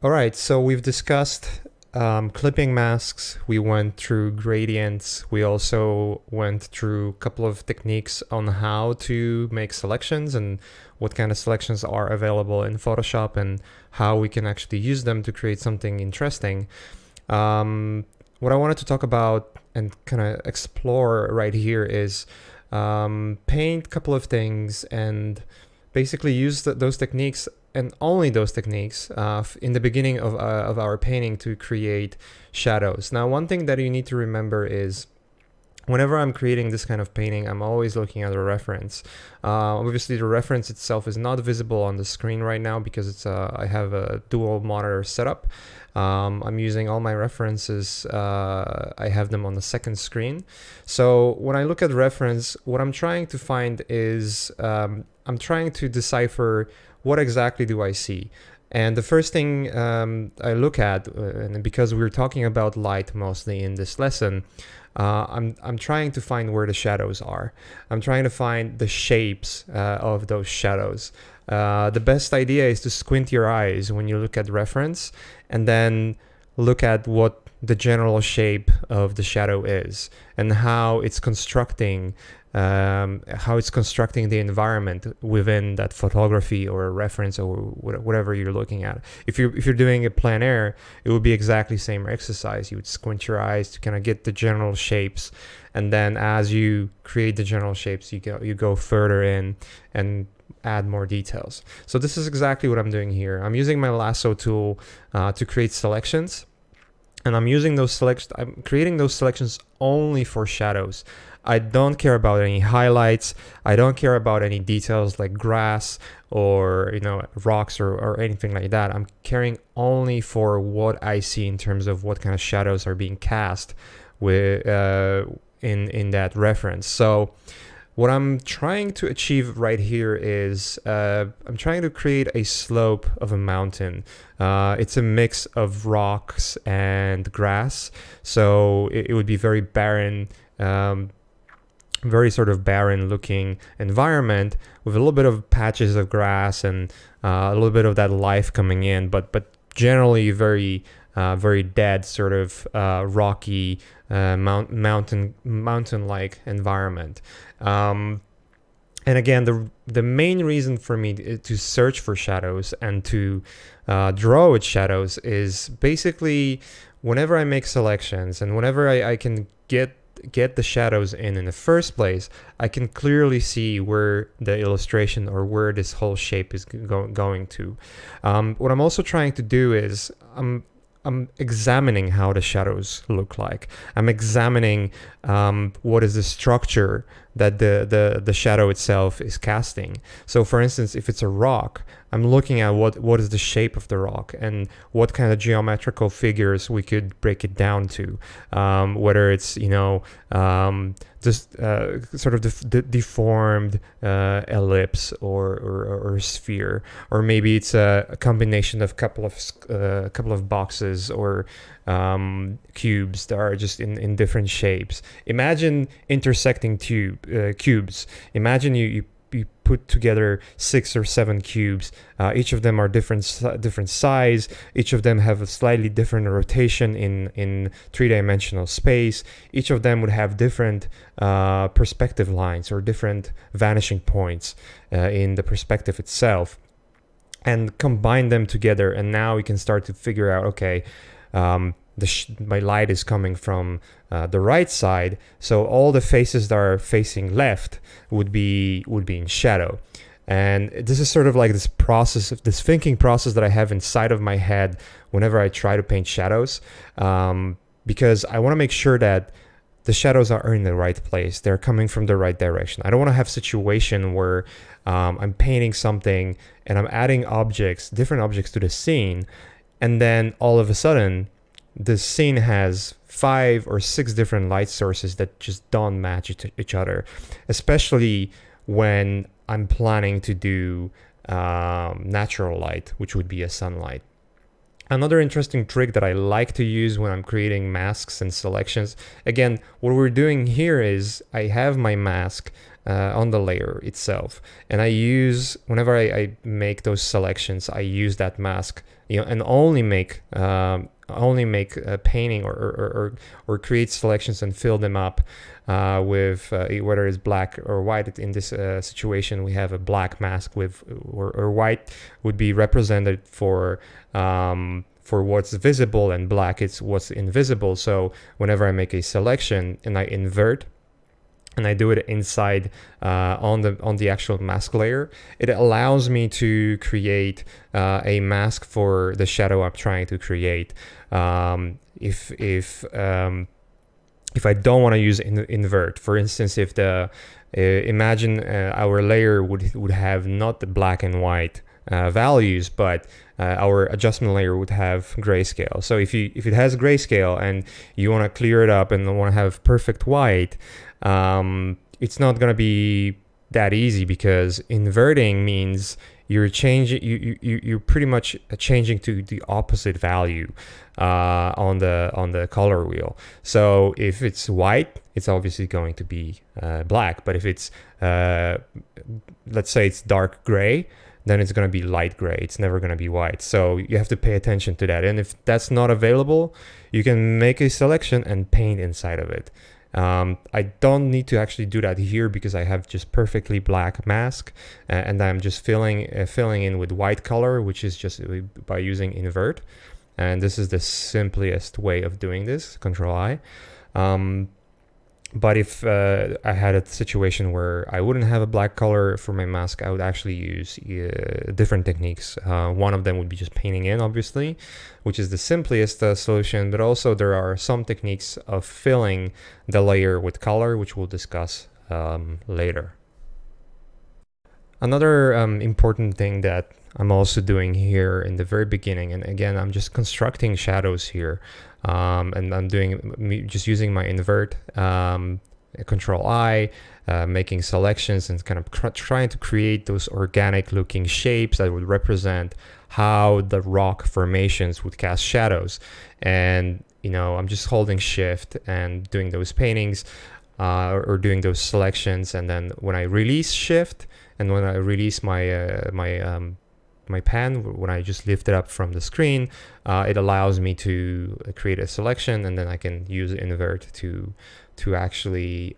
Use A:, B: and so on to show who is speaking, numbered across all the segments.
A: All right, so we've discussed clipping masks, we went through gradients, we also went through a couple of techniques on how to make selections and what kind of selections are available in Photoshop and how we can actually use them to create something interesting. What I wanted to talk about and kind of explore right here is paint a couple of things and basically use those techniques and only those techniques in the beginning of our painting to create shadows. Now, one thing that you need to remember is whenever I'm creating this kind of painting, I'm always looking at a reference. Obviously, the reference itself is not visible on the screen right now because I have a dual monitor setup. I'm using all my references. I have them on the second screen. So when I look at reference, what I'm trying to find is I'm trying to decipher what exactly do I see. And the first thing I look at, and because we're talking about light mostly in this lesson, I'm trying to find where the shadows are. I'm trying to find the shapes of those shadows. The best idea is to squint your eyes when you look at reference and then look at what the general shape of the shadow is and how it's constructing the environment within that photography or reference or whatever you're looking at. If you're doing a plein air, it would be exactly the same exercise. You would squint your eyes to kind of get the general shapes, and then as you create the general shapes, you go further in and add more details. So this is exactly what I'm doing here. I'm using my lasso tool to create selections. And I'm creating those selections only for shadows. I don't care about any highlights. I don't care about any details like grass or rocks or anything like that. I'm caring only for what I see in terms of what kind of shadows are being cast with in that reference. So what I'm trying to achieve right here is I'm trying to create a slope of a mountain. It's a mix of rocks and grass, so it would be very barren, very sort of barren looking environment with a little bit of patches of grass and a little bit of that life coming in, but generally very dead, sort of rocky, mountain-like environment. And again, the main reason for me to search for shadows and to draw with shadows is basically whenever I make selections and whenever I can get the shadows in the first place, I can clearly see where the illustration or where this whole shape is going to. What I'm also trying to do is I'm examining how the shadows look like. I'm examining what is the structure that the shadow itself is casting. So for instance, if it's a rock, I'm looking at what is the shape of the rock and what kind of geometrical figures we could break it down to, whether it's just sort of the deformed ellipse or sphere, or maybe it's a combination of couple of boxes or cubes that are just in different shapes. Imagine intersecting cubes. Imagine you put together 6 or 7 cubes. Each of them are different size. Each of them have a slightly different rotation in 3-dimensional space. Each of them would have different perspective lines or different vanishing points in the perspective itself, and combine them together. And now we can start to figure out, okay, my light is coming from the right side, so all the faces that are facing left would be in shadow. And this is sort of like this thinking process that I have inside of my head whenever I try to paint shadows, because I want to make sure that the shadows are in the right place. They're coming from the right direction. I don't want to have a situation where I'm painting something and I'm adding different objects to the scene, and then all of a sudden the scene has 5 or 6 different light sources that just don't match each other, especially when I'm planning to do natural light, which would be a sunlight. Another interesting trick that I like to use when I'm creating masks and selections, again, what we're doing here is I have my mask on the layer itself, and whenever I make those selections, I use that mask and only make painting or create selections and fill them up with whether it's black or white. In this situation, we have a black mask with or white would be represented for what's visible, and black is what's invisible. So whenever I make a selection and I invert and I do it inside on the actual mask layer, it allows me to create a mask for the shadow I'm trying to create. If I don't want to use invert, for instance, if imagine our layer would have not the black and white values, but our adjustment layer would have grayscale. So if it has grayscale and you want to clear it up and want to have perfect white, it's not going to be that easy, because inverting means you're pretty much changing to the opposite value on the color wheel. So if it's white, it's obviously going to be black, but if it's let's say it's dark gray, then it's going to be light gray. It's never going to be white. So you have to pay attention to that. And if that's not available, you can make a selection and paint inside of it. I don't need to actually do that here because I have just perfectly black mask, and I'm just filling in with white color, which is just by using invert. And this is the simplest way of doing this, Control I. But if I had a situation where I wouldn't have a black color for my mask, I would actually use different techniques. One of them would be just painting in, obviously, which is the simplest solution, but also there are some techniques of filling the layer with color, which we'll discuss later. Another important thing that I'm also doing here in the very beginning, and again, I'm just constructing shadows here, and I'm just using my invert, Control I, making selections and kind of trying to create those organic looking shapes that would represent how the rock formations would cast shadows. And I'm just holding Shift and doing those paintings or doing those selections, and then when I release Shift and when I release my pen, when I just lift it up from the screen, it allows me to create a selection, and then I can use invert to actually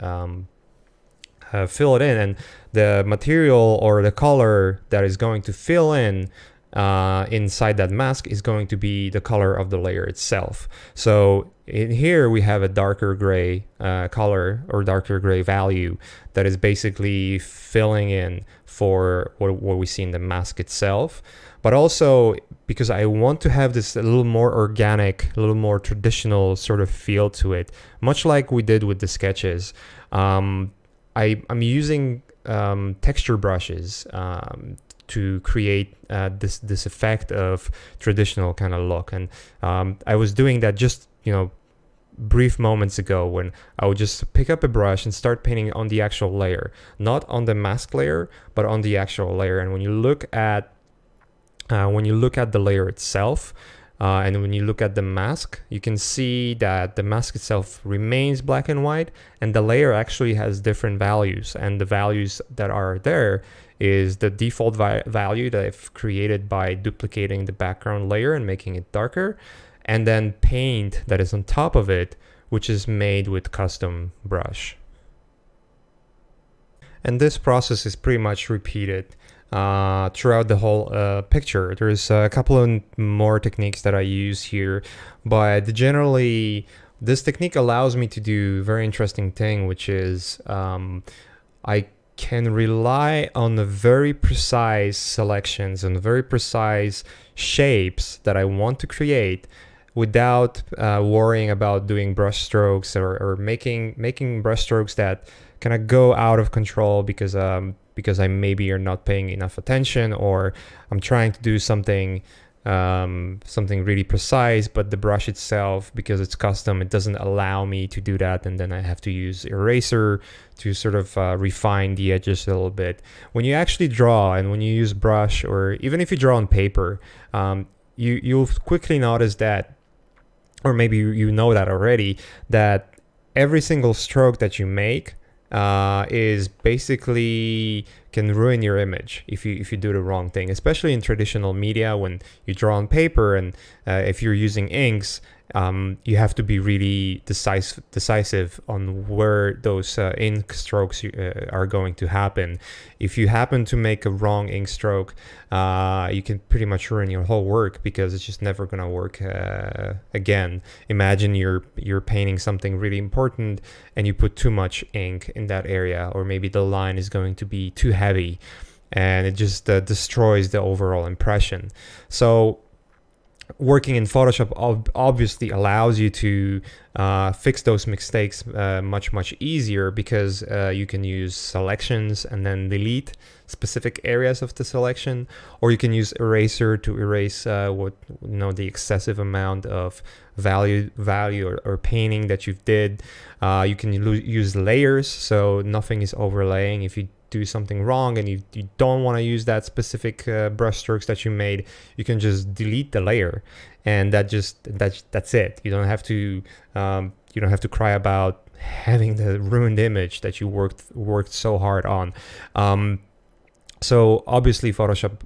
A: fill it in. And the material or the color that is going to fill in inside that mask is going to be the color of the layer itself. So in here we have a darker gray color or darker gray value that is basically filling in for what we see in the mask itself. But also because I want to have this a little more organic, a little more traditional sort of feel to it, much like we did with the sketches. I'm using texture brushes to create this effect of traditional kind of look. And I was doing that just, brief moments ago, when I would just pick up a brush and start painting on the actual layer, not on the mask layer, but on the actual layer. And when you look at the layer itself, and when you look at the mask, you can see that the mask itself remains black and white, and the layer actually has different values. And the values that are there is the default value that I've created by duplicating the background layer and making it darker, and then paint that is on top of it, which is made with custom brush. And this process is pretty much repeated throughout the whole picture. There's a couple of more techniques that I use here, but generally this technique allows me to do a very interesting thing, which is I can rely on the very precise selections and very precise shapes that I want to create without worrying about doing brush strokes or making brush strokes that kind of go out of control because I maybe are not paying enough attention, or I'm trying to do something really precise, but the brush itself, because it's custom, it doesn't allow me to do that, and then I have to use eraser to sort of refine the edges a little bit. When you actually draw and when you use brush, or even if you draw on paper, you'll quickly notice that, or maybe you know that already, that every single stroke that you make is basically can ruin your image if you do the wrong thing, especially in traditional media when you draw on paper, and if you're using inks, you have to be really decisive on where those ink strokes are going to happen. If you happen to make a wrong ink stroke, you can pretty much ruin your whole work, because it's just never gonna work again. Imagine you're painting something really important and you put too much ink in that area, or maybe the line is going to be too heavy, and it just destroys the overall impression. So working in Photoshop obviously allows you to fix those mistakes much easier, because you can use selections and then delete specific areas of the selection, or you can use eraser to erase the excessive amount of value or painting that you did. You can use layers, so nothing is overlaying. If you do something wrong and you don't want to use that specific brush strokes that you made, you can just delete the layer, and that's it. You don't have to cry about having the ruined image that you worked so hard on. So obviously Photoshop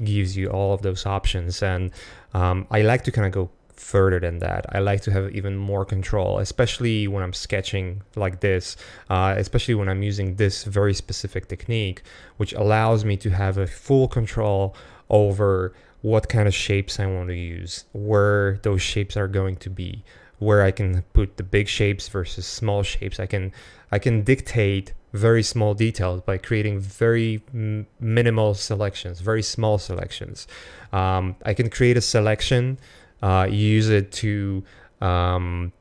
A: gives you all of those options, and I like to kind of go further than that. I like to have even more control, especially when I'm sketching like this, especially when I'm using this very specific technique, which allows me to have a full control over what kind of shapes I want to use, where those shapes are going to be, where I can put the big shapes versus small shapes. I can dictate very small details by creating very minimal selections, very small selections. I can create a selection, use it to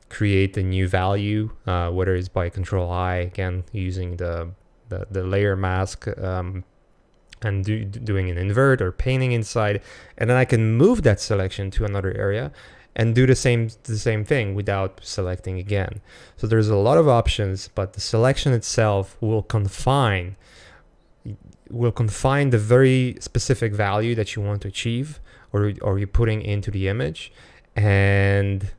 A: create a new value, whether it's by Control I, again using the layer mask, and doing an invert or painting inside, and then I can move that selection to another area and do the same thing without selecting again. So there's a lot of options, but the selection itself will confine the very specific value that you want to achieve, or you're putting into the image. And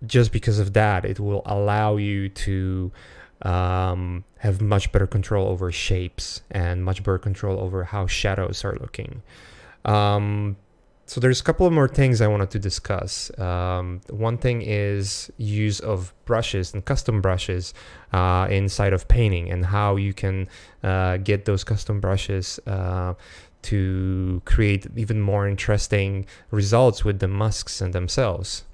A: just because of that, it will allow you to have much better control over shapes and much better control over how shadows are looking. So there's a couple of more things I wanted to discuss. One thing is use of brushes and custom brushes inside of painting, and how you can get those custom brushes to create even more interesting results with the masks and themselves.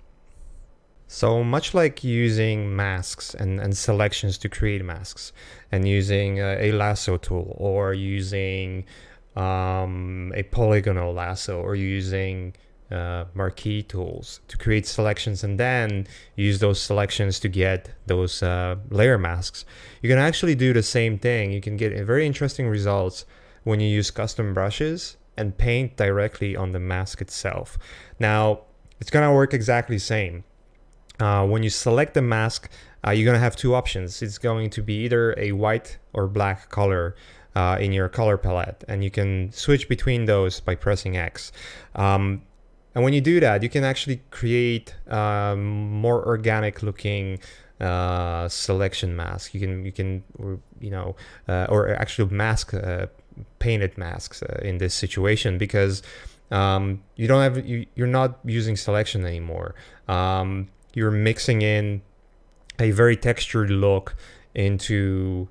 A: So much like using masks and selections to create masks, and using a lasso tool, or using a polygonal lasso, or using marquee tools to create selections, and then use those selections to get those layer masks, you can actually do the same thing. You can get very interesting results when you use custom brushes and paint directly on the mask itself. Now, it's gonna work exactly the same. When you select the mask, you're gonna have two options. It's going to be either a white or black color in your color palette, and you can switch between those by pressing X. And when you do that, you can actually create more organic looking selection mask. You can or actually mask painted masks in this situation, because you're not using selection anymore. You're mixing in a very textured look into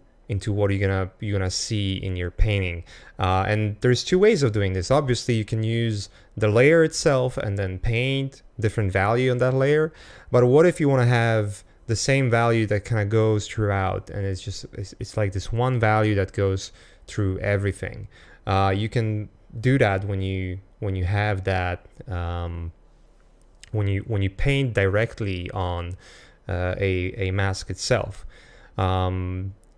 A: what you're gonna see in your painting, and there's two ways of doing this. Obviously, you can use the layer itself and then paint different value on that layer. But what if you want to have the same value that kind of goes throughout, and it's like this one value that goes through everything? You can do that when you have that when you paint directly on a mask itself.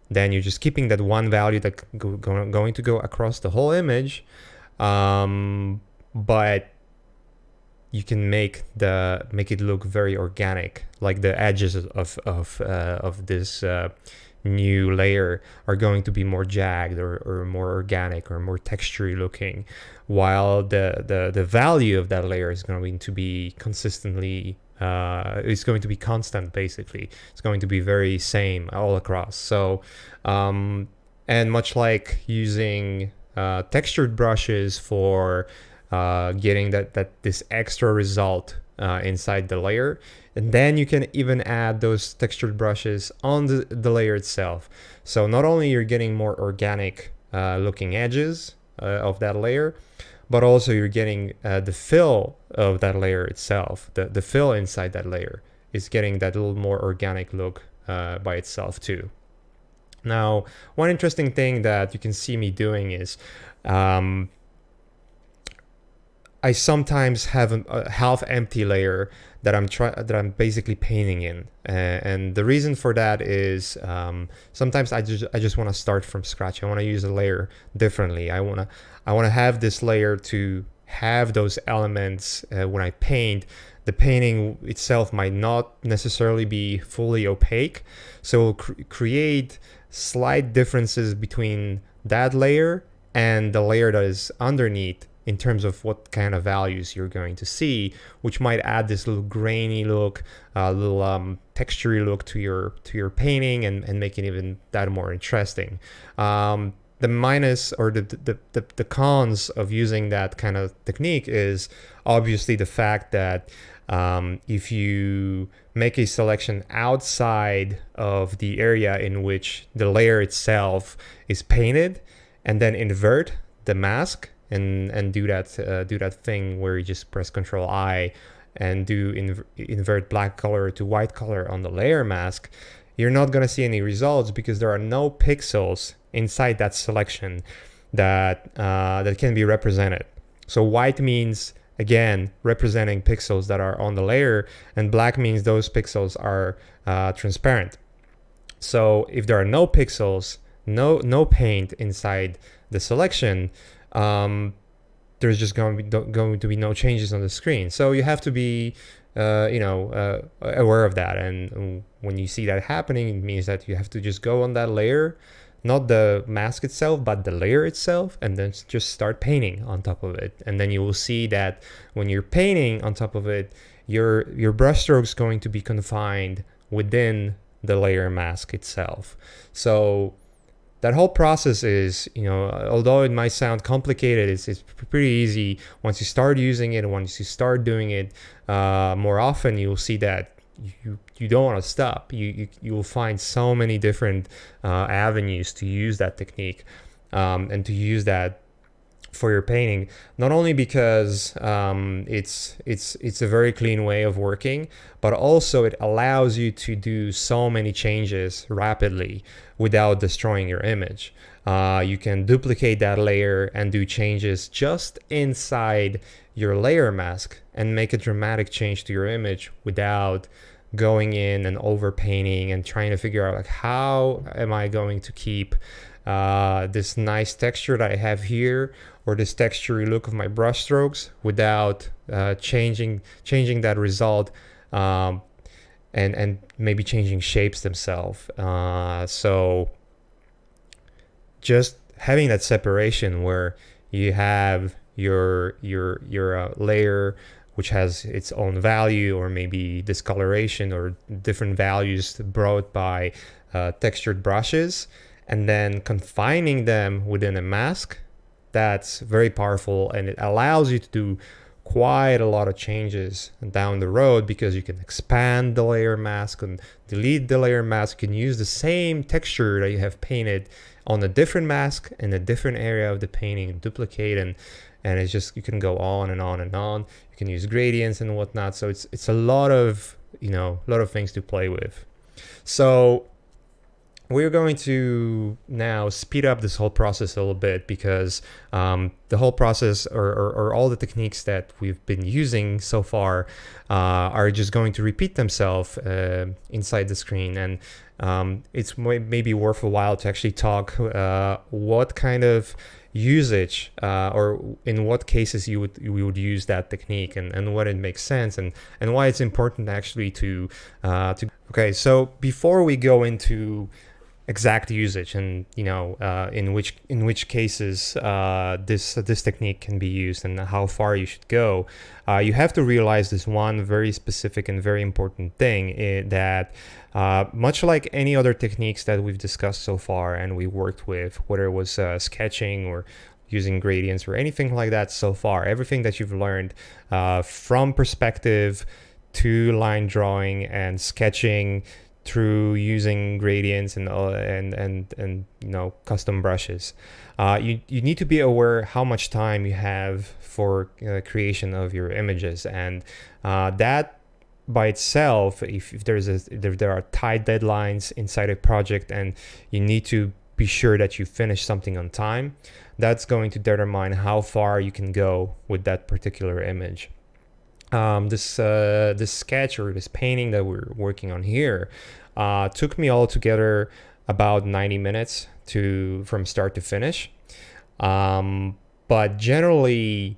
A: Then you're just keeping that one value that going to go across the whole image, but you can make it look very organic, like the edges of this new layer are going to be more jagged or more organic or more textury looking, while the value of that layer is going to be consistently it's going to be constant. Basically, it's going to be very same all across. So And much like using textured brushes for getting this extra result inside the layer, and then you can even add those textured brushes on the layer itself. So not only you're getting more organic looking edges of that layer, but also you're getting the fill of that layer itself. The fill inside that layer is getting that little more organic look by itself too. Now, one interesting thing that you can see me doing is I sometimes have a half empty layer that I'm basically painting in, and the reason for that is sometimes I just want to start from scratch. I want to use a layer differently. I want to have this layer to have those elements when I paint. The painting itself might not necessarily be fully opaque, so create slight differences between that layer and the layer that is underneath in terms of what kind of values you're going to see, which might add this little grainy look, little textury look to your painting and make it even that more interesting. The minus or the cons of using that kind of technique is obviously the fact that if you make a selection outside of the area in which the layer itself is painted and then invert the mask and do that thing where you just press Control I and do invert black color to white color on the layer mask, you're not going to see any results because there are no pixels inside that selection that can be represented. So white means, again, representing pixels that are on the layer, and black means those pixels are transparent. So if there are no pixels, no paint inside the selection, there's just going to be no changes on the screen. So you have to be aware of that, and when you see that happening, it means that you have to just go on that layer, not the mask itself, but the layer itself, and then just start painting on top of it. And then you will see that when you're painting on top of it, your brush stroke is going to be confined within the layer mask itself. So that whole process is, although it might sound complicated, it's pretty easy. Once you start using it, once you start doing it more often, you'll see that you don't want to stop. You will find so many different avenues to use that technique and to use that for your painting, not only because it's a very clean way of working, but also it allows you to do so many changes rapidly without destroying your image. You can duplicate that layer and do changes just inside your layer mask and make a dramatic change to your image without going in and over painting and trying to figure out, like, how am I going to keep this nice texture that I have here, or this textury look of my brush strokes, without changing that result and maybe changing shapes themselves. So just having that separation where you have your layer which has its own value, or maybe discoloration or different values brought by textured brushes, and then confining them within a mask, that's very powerful, and it allows you to do quite a lot of changes down the road, because you can expand the layer mask and delete the layer mask. You can use the same texture that you have painted on a different mask in a different area of the painting and duplicate, and it's just, you can go on and on and on. You can use gradients and whatnot. So it's a lot of things to play with. So we're going to now speed up this whole process a little bit, because the whole process or all the techniques that we've been using so far are just going to repeat themselves inside the screen. And it's maybe worth a while to actually talk what kind of usage or in what cases you would use that technique, and what it makes sense, and why it's important actually to okay. So before we go into exact usage, and in which cases this technique can be used and how far you should go. You have to realize this one very specific and very important thing, that much like any other techniques that we've discussed so far and we worked with, whether it was sketching or using gradients or anything like that so far, everything that you've learned from perspective to line drawing and sketching through using gradients and custom brushes, you need to be aware how much time you have for creation of your images, and that by itself, if there are tight deadlines inside a project and you need to be sure that you finish something on time, that's going to determine how far you can go with that particular image. This sketch or this painting that we're working on here took me altogether about 90 minutes from start to finish. But generally,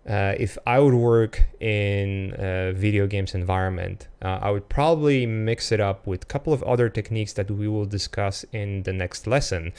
A: if I would work in a video games environment, I would probably mix it up with a couple of other techniques that we will discuss in the next lesson,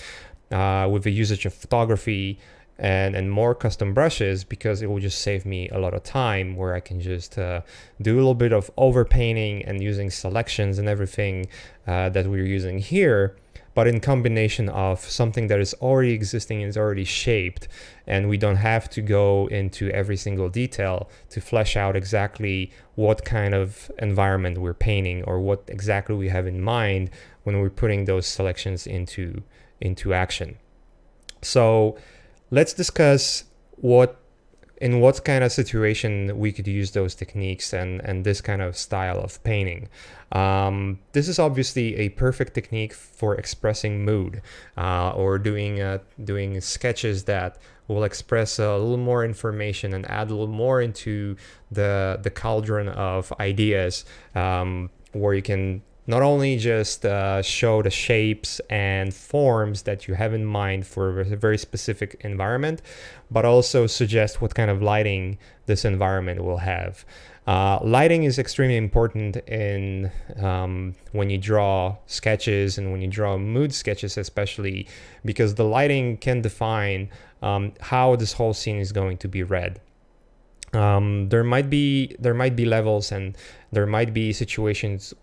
A: with the usage of photography and more custom brushes, because it will just save me a lot of time, where I can just do a little bit of overpainting and using selections and everything that we're using here, but in combination of something that is already existing and is already shaped, and we don't have to go into every single detail to flesh out exactly what kind of environment we're painting or what exactly we have in mind when we're putting those selections into action. So let's discuss in what kind of situation we could use those techniques and this kind of style of painting. This is obviously a perfect technique for expressing mood, or doing sketches that will express a little more information and add a little more into the cauldron of ideas, where you can not only just show the shapes and forms that you have in mind for a very specific environment, but also suggest what kind of lighting this environment will have. Lighting is extremely important in when you draw sketches and when you draw mood sketches, especially because the lighting can define how this whole scene is going to be read. There might be levels and there might be situations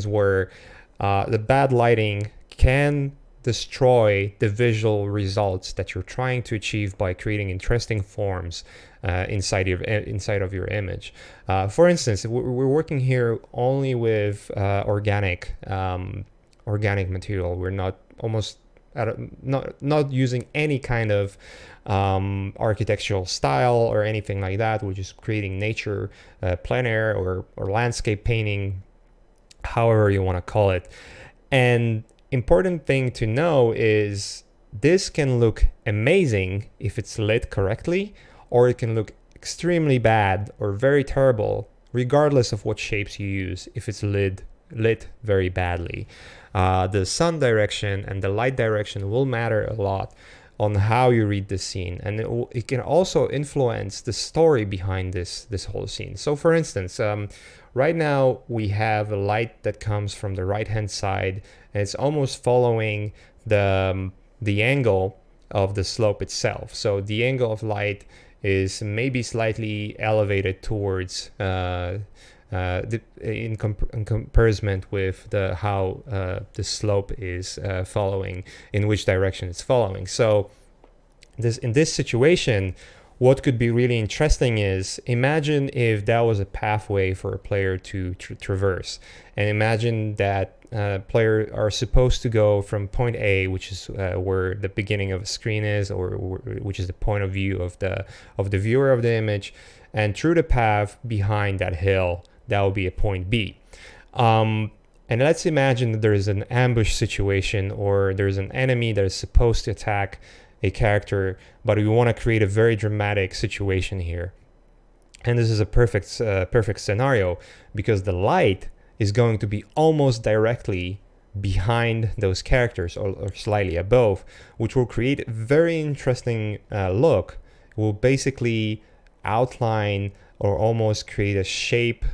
A: where the bad lighting can destroy the visual results that you're trying to achieve by creating interesting forms inside of your image. For instance, we're working here only with organic material. We're not using any kind of architectural style or anything like that. We're just creating nature, plein air or landscape painting, however you want to call it. And important thing to know is this can look amazing if it's lit correctly, or it can look extremely bad or very terrible regardless of what shapes you use if it's lit very badly. The sun direction and the light direction will matter a lot on how you read the scene, and it can also influence the story behind this whole scene. So for instance, right now we have a light that comes from the right hand side, and it's almost following the angle of the slope itself. So the angle of light is maybe slightly elevated towards in comparison with how the slope is following, in which direction it's following. So in this situation, what could be really interesting is, imagine if that was a pathway for a player to traverse, and imagine that player are supposed to go from point A, which is where the beginning of a screen is, or which is the point of view of the viewer of the image, and through the path behind that hill, that will be a point B. And let's imagine that there is an ambush situation, or there's an enemy that is supposed to attack a character, but we want to create a very dramatic situation here. And this is a perfect scenario, because the light is going to be almost directly behind those characters, or slightly above, which will create a very interesting look. It will basically outline or almost create a shape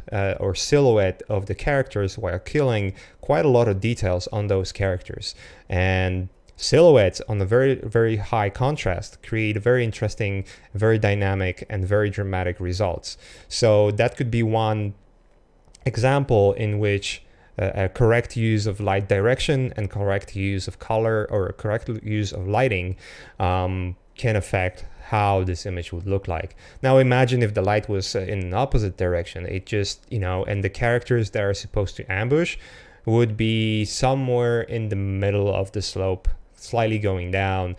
A: or silhouette of the characters while killing quite a lot of details on those characters. And silhouettes on a very, very high contrast create very interesting, very dynamic, and very dramatic results. So that could be one example in which a correct use of light direction and correct use of color or correct use of lighting can affect how this image would look like. Now imagine if the light was in an opposite direction. It just, and the characters that are supposed to ambush would be somewhere in the middle of the slope, slightly going down.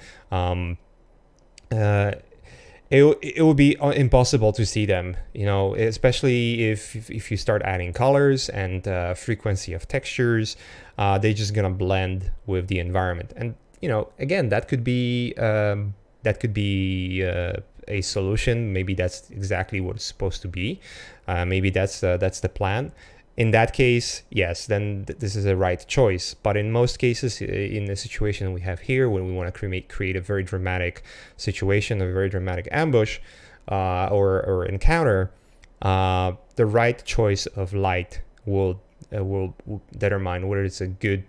A: It would be impossible to see them, especially if you start adding colors and frequency of textures. They're just gonna blend with the environment. And again, that could be a solution. Maybe that's exactly what it's supposed to be. Maybe that's the plan. In that case, yes, then this is a right choice. But in most cases, in the situation we have here, when we want to create a very dramatic situation, a very dramatic ambush or encounter, the right choice of light will determine whether it's a good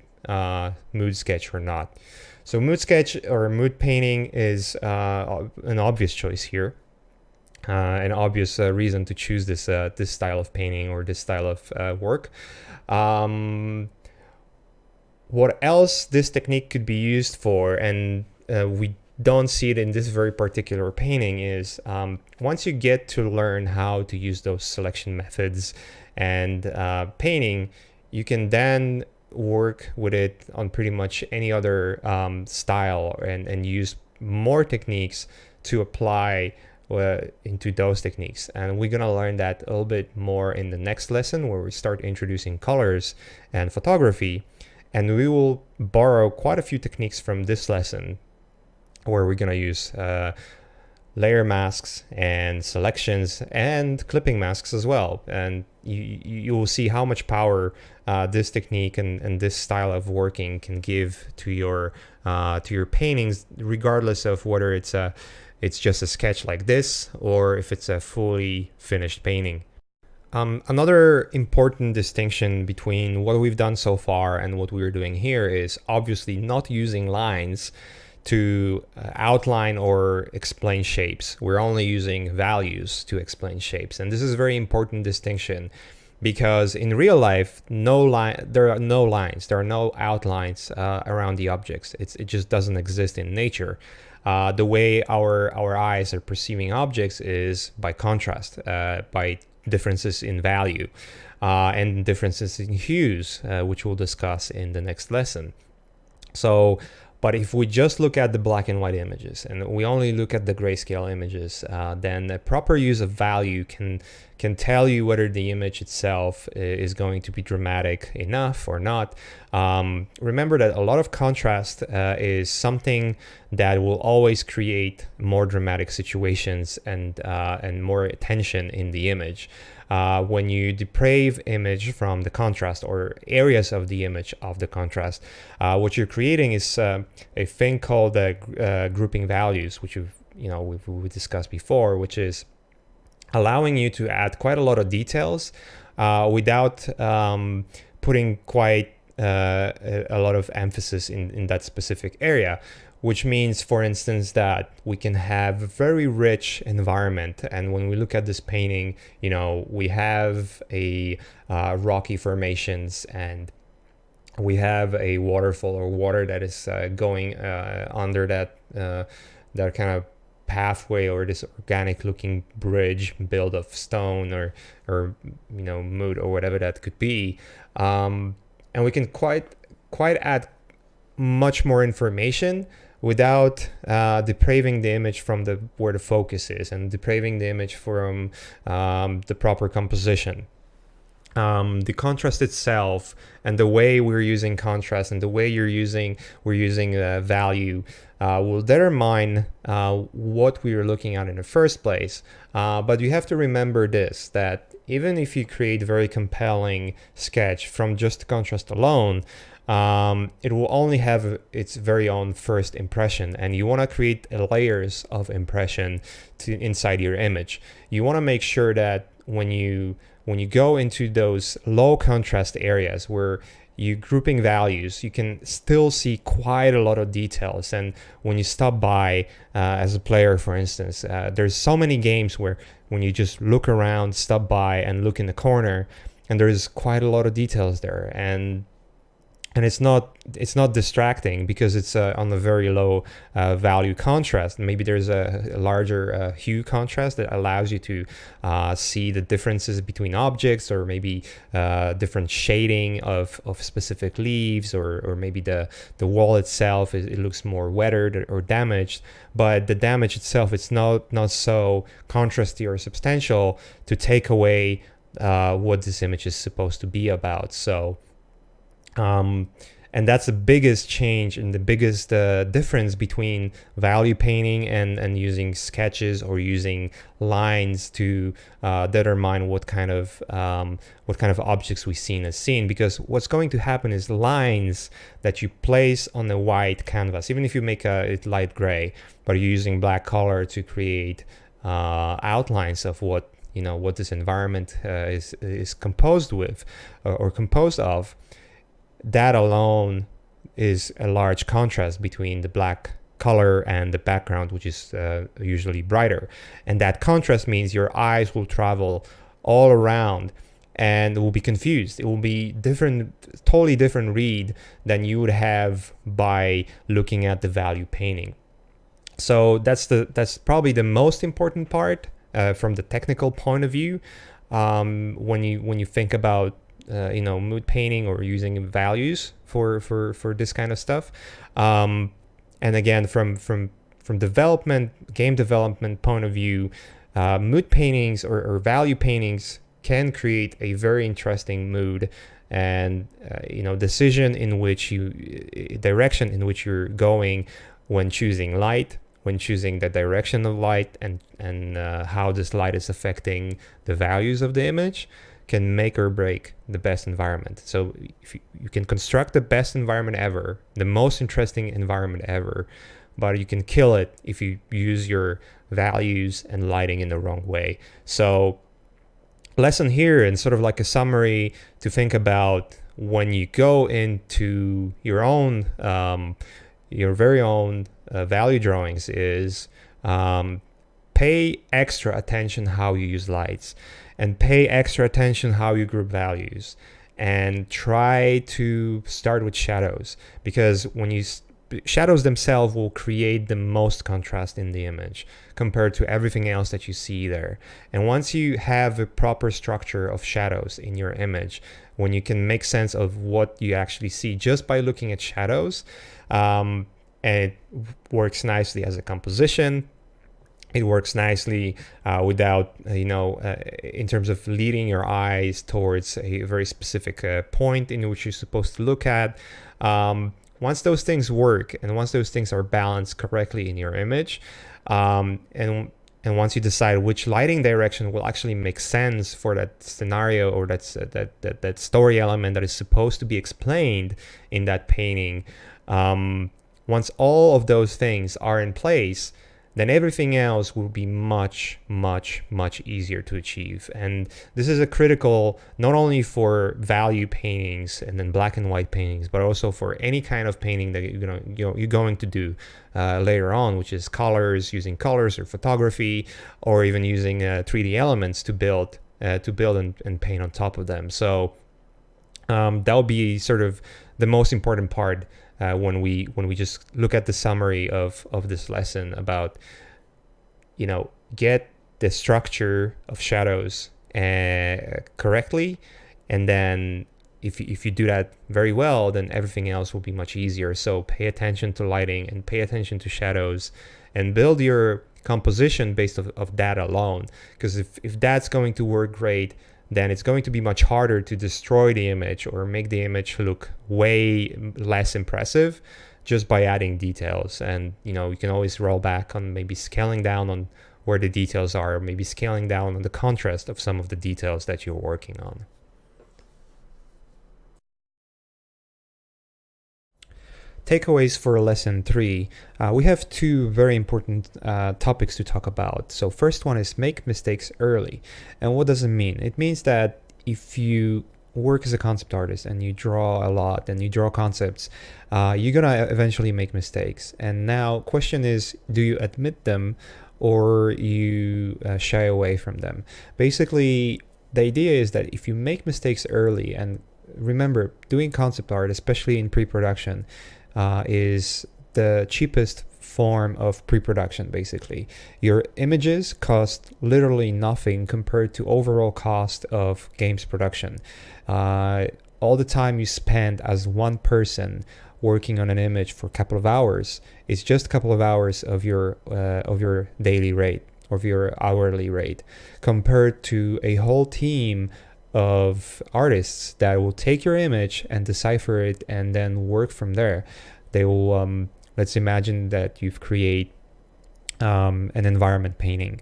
A: mood sketch or not. So mood sketch or mood painting is an obvious choice here. An obvious reason to choose this style of painting or this style of work. What else this technique could be used for, and we don't see it in this very particular painting, is once you get to learn how to use those selection methods and painting, you can then work with it on pretty much any other style and use more techniques to apply into those techniques. And we're gonna learn that a little bit more in the next lesson, where we start introducing colors and photography. And we will borrow quite a few techniques from this lesson, where we're gonna use layer masks and selections and clipping masks as well. And you will see how much power this technique and this style of working can give to your paintings, regardless of whether it's just a sketch like this or if it's a fully finished painting. Another important distinction between what we've done so far and what we're doing here is obviously not using lines to outline or explain shapes. We're only using values to explain shapes. And this is a very important distinction, because in real life, there are no lines, there are no outlines around the objects. It just doesn't exist in nature. The way our eyes are perceiving objects is by contrast, by differences in value and differences in hues, which we'll discuss in the next lesson. But if we just look at the black and white images and we only look at the grayscale images, then a proper use of value can tell you whether the image itself is going to be dramatic enough or not. Remember that a lot of contrast is something that will always create more dramatic situations and more tension in the image. When you deprave image from the contrast, or areas of the image of the contrast, what you're creating is a thing called grouping values, which we've discussed before, which is allowing you to add quite a lot of details without putting quite a lot of emphasis in that specific area. Which means, for instance, that we can have a very rich environment. And when we look at this painting, we have a rocky formations, and we have a waterfall or water that is going under that kind of pathway, or this organic looking bridge built of stone or mud or whatever that could be. And we can quite add much more information without depraving the image from where the focus is, and depraving the image from the proper composition. the contrast itself and the way we're using contrast and the way we're using value will determine what we are looking at in the first place. But you have to remember this, that even if you create a very compelling sketch from just contrast alone, it will only have its very own first impression, and you want to create layers of impression inside your image. You want to make sure that when you go into those low contrast areas where you're grouping values, you can still see quite a lot of details. And when you stop by as a player, for instance, there's so many games where when you just look around, stop by and look in the corner, and there's quite a lot of details there. And it's not distracting because it's on a very low value contrast. Maybe there's a larger hue contrast that allows you to see the differences between objects, or maybe different shading of specific leaves, or maybe the wall itself it looks more weathered or damaged. But the damage itself, it's not so contrasty or substantial to take away what this image is supposed to be about. So and that's the biggest change and the biggest difference between value painting and using sketches or using lines to determine what kind of objects we see in a scene. Because what's going to happen is lines that you place on a white canvas, even if you make it light gray, but you're using black color to create outlines of what this environment is composed with or composed of. That alone is a large contrast between the black color and the background, which is usually brighter. And that contrast means your eyes will travel all around and will be confused. It will be totally different read than you would have by looking at the value painting. So that's probably the most important part from the technical point of view when you think about mood painting or using values for this kind of stuff. And again, from game development point of view, mood paintings or value paintings can create a very interesting mood and direction in which you're going when choosing light, when choosing the direction of light, and how this light is affecting the values of the image, can make or break the best environment. So if you can construct the best environment ever, the most interesting environment ever, but you can kill it if you use your values and lighting in the wrong way. So lesson here, and sort of like a summary to think about when you go into your own your very own value drawings, is pay extra attention how you use lights, and pay extra attention how you group values, and try to start with shadows, because when shadows themselves will create the most contrast in the image compared to everything else that you see there. And once you have a proper structure of shadows in your image, when you can make sense of what you actually see just by looking at shadows, and it works nicely as a composition. It works nicely without, in terms of leading your eyes towards a very specific point in which you're supposed to look at. Once those things work, and once those things are balanced correctly in your image, and once you decide which lighting direction will actually make sense for that scenario or that story element that is supposed to be explained in that painting, once all of those things are in place, then everything else will be much, much, much easier to achieve. And this is a critical, not only for value paintings and then black and white paintings, but also for any kind of painting that you're going to do later on, which is using colors or photography, or even using 3D elements to build and paint on top of them. So that will be sort of the most important part when we just look at the summary of this lesson about, get the structure of shadows correctly, and then if you do that very well, then everything else will be much easier. So pay attention to lighting and pay attention to shadows, and build your composition based of that alone. Because if that's going to work great, then it's going to be much harder to destroy the image or make the image look way less impressive just by adding details. And you can always roll back on maybe scaling down on where the details are, or maybe scaling down on the contrast of some of the details that you're working on. Takeaways for lesson 3. We have two very important topics to talk about. So first one is make mistakes early. And what does it mean? It means that if you work as a concept artist and you draw a lot and you draw concepts, you're gonna eventually make mistakes. And now question is, do you admit them or you shy away from them? Basically, the idea is that if you make mistakes early, and remember, doing concept art, especially in pre-production, is the cheapest form of pre-production. Basically, your images cost literally nothing compared to overall cost of games production. All the time you spend as one person working on an image for a couple of hours is just a couple of hours of your daily rate, of your hourly rate, compared to a whole team of artists that will take your image and decipher it and then work from there. They will, let's imagine that you've created an environment painting,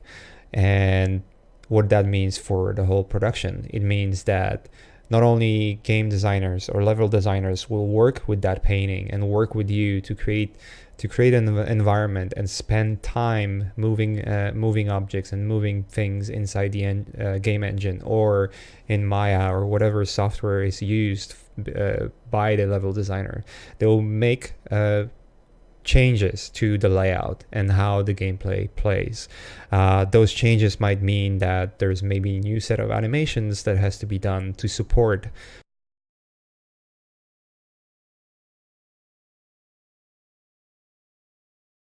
A: and what that means for the whole production. It means that not only game designers or level designers will work with that painting and work with you to create an environment and spend time moving objects and moving things inside the game engine or in Maya or whatever software is used by the level designer. They will make changes to the layout and how the gameplay plays. Those changes might mean that there's maybe a new set of animations that has to be done to support